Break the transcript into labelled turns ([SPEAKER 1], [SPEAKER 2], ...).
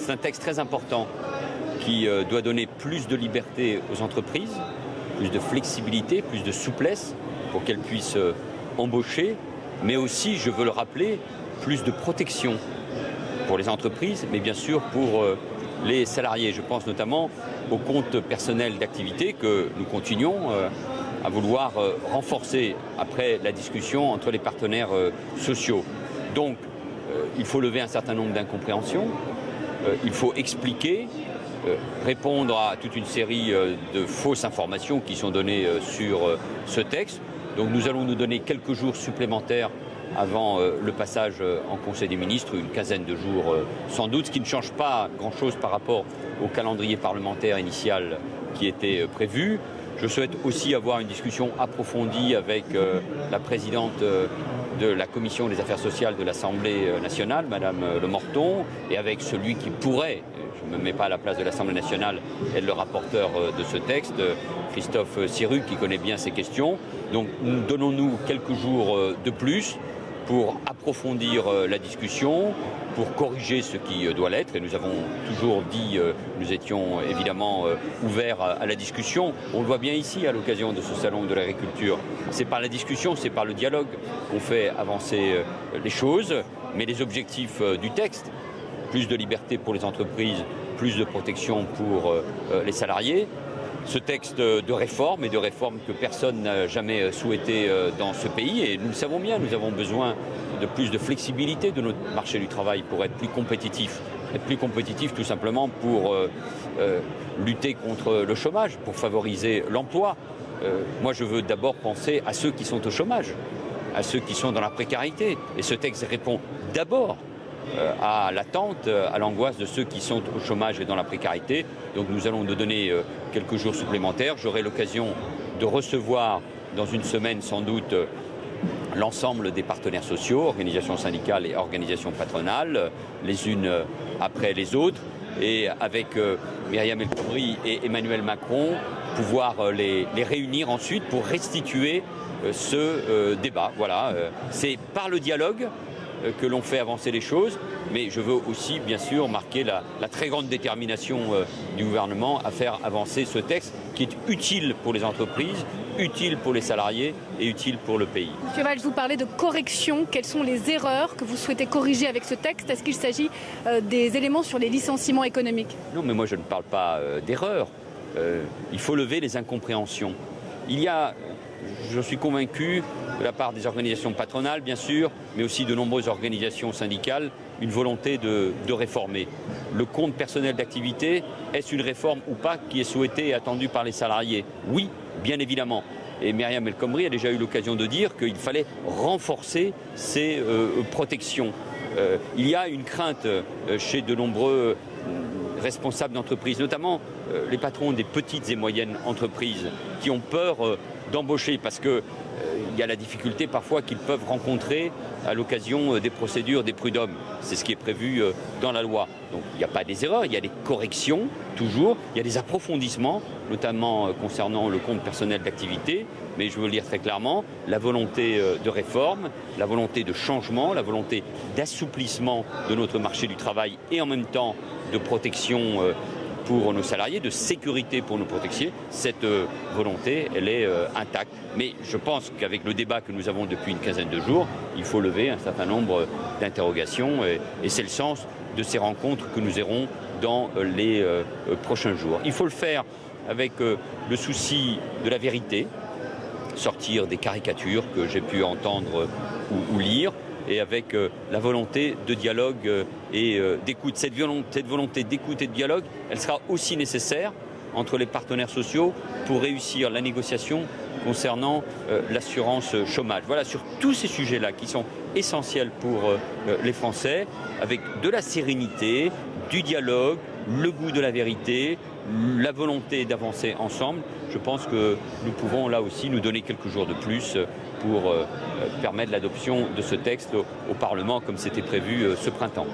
[SPEAKER 1] C'est un texte très important qui doit donner plus de liberté aux entreprises, plus de flexibilité, plus de souplesse pour qu'elles puissent embaucher, mais aussi, je veux le rappeler, plus de protection pour les entreprises, mais bien sûr pour les salariés. Je pense notamment au compte personnel d'activité que nous continuons à vouloir renforcer après la discussion entre les partenaires sociaux. Donc, il faut lever un certain nombre d'incompréhensions, il faut expliquer, répondre à toute une série de fausses informations qui sont données sur ce texte. Donc nous allons nous donner quelques jours supplémentaires avant le passage en Conseil des ministres, une quinzaine de jours sans doute, ce qui ne change pas grand-chose par rapport au calendrier parlementaire initial qui était prévu. Je souhaite aussi avoir une discussion approfondie avec la présidente de la Commission des affaires sociales de l'Assemblée nationale, Madame Le Morton, et avec celui qui pourrait, je ne me mets pas à la place de l'Assemblée nationale, être le rapporteur de ce texte, Christophe Sirugue, qui connaît bien ces questions. Donc donnons-nous quelques jours de plus pour approfondir la discussion, pour corriger ce qui doit l'être. Et nous avons toujours dit, nous étions évidemment ouverts à la discussion. On le voit bien ici à l'occasion de ce salon de l'agriculture. C'est par la discussion, c'est par le dialogue qu'on fait avancer les choses. Mais les objectifs du texte, plus de liberté pour les entreprises, plus de protection pour les salariés, ce texte de réforme et de réforme que personne n'a jamais souhaité dans ce pays. Et nous le savons bien, nous avons besoin de plus de flexibilité de notre marché du travail pour être plus compétitif. Être plus compétitif tout simplement pour lutter contre le chômage, pour favoriser l'emploi. Moi je veux d'abord penser à ceux qui sont au chômage, à ceux qui sont dans la précarité. Et ce texte répond d'abord à l'attente, à l'angoisse de ceux qui sont au chômage et dans la précarité. Donc nous allons nous donner quelques jours supplémentaires. J'aurai l'occasion de recevoir dans une semaine sans doute l'ensemble des partenaires sociaux, organisations syndicales et organisations patronales, les unes après les autres, et avec Myriam El Khomri et Emmanuel Macron, pouvoir les réunir ensuite pour restituer ce débat. Voilà, c'est par le dialogue que l'on fait avancer les choses, mais je veux aussi bien sûr marquer la très grande détermination du gouvernement à faire avancer ce texte qui est utile pour les entreprises, utile pour les salariés et utile pour le pays.
[SPEAKER 2] Monsieur Valls, vous parlez de correction. Quelles sont les erreurs que vous souhaitez corriger avec ce texte? Est-ce qu'il s'agit des éléments sur les licenciements économiques?
[SPEAKER 1] Non, mais moi je ne parle pas d'erreurs. Il faut lever les incompréhensions. Il y a, je suis convaincu, de la part des organisations patronales, bien sûr, mais aussi de nombreuses organisations syndicales, une volonté de réformer. Le compte personnel d'activité, est-ce une réforme ou pas qui est souhaitée et attendue par les salariés? Oui, bien évidemment. Et Myriam El Khomri a déjà eu l'occasion de dire qu'il fallait renforcer ces protections. Il y a une crainte chez de nombreux responsables d'entreprises, notamment les patrons des petites et moyennes entreprises, qui ont peur d'embaucher parce que il y a la difficulté parfois qu'ils peuvent rencontrer à l'occasion des procédures des prud'hommes. C'est ce qui est prévu dans la loi. Donc il n'y a pas des erreurs, il y a des corrections, toujours. Il y a des approfondissements, notamment concernant le compte personnel d'activité. Mais je veux le dire très clairement, la volonté de réforme, la volonté de changement, la volonté d'assouplissement de notre marché du travail et en même temps de protection pour nos salariés, de sécurité pour nos protections, cette volonté, elle est intacte. Mais je pense qu'avec le débat que nous avons depuis une quinzaine de jours, il faut lever un certain nombre d'interrogations et c'est le sens de ces rencontres que nous aurons dans les prochains jours. Il faut le faire avec le souci de la vérité, sortir des caricatures que j'ai pu entendre ou lire, et avec la volonté de dialogue et d'écoute. Cette volonté d'écoute et de dialogue, elle sera aussi nécessaire entre les partenaires sociaux pour réussir la négociation concernant l'assurance chômage. Voilà, sur tous ces sujets-là qui sont essentiels pour les Français, avec de la sérénité, du dialogue, le goût de la vérité, la volonté d'avancer ensemble, je pense que nous pouvons là aussi nous donner quelques jours de plus pour permettre l'adoption de ce texte au Parlement comme c'était prévu ce printemps.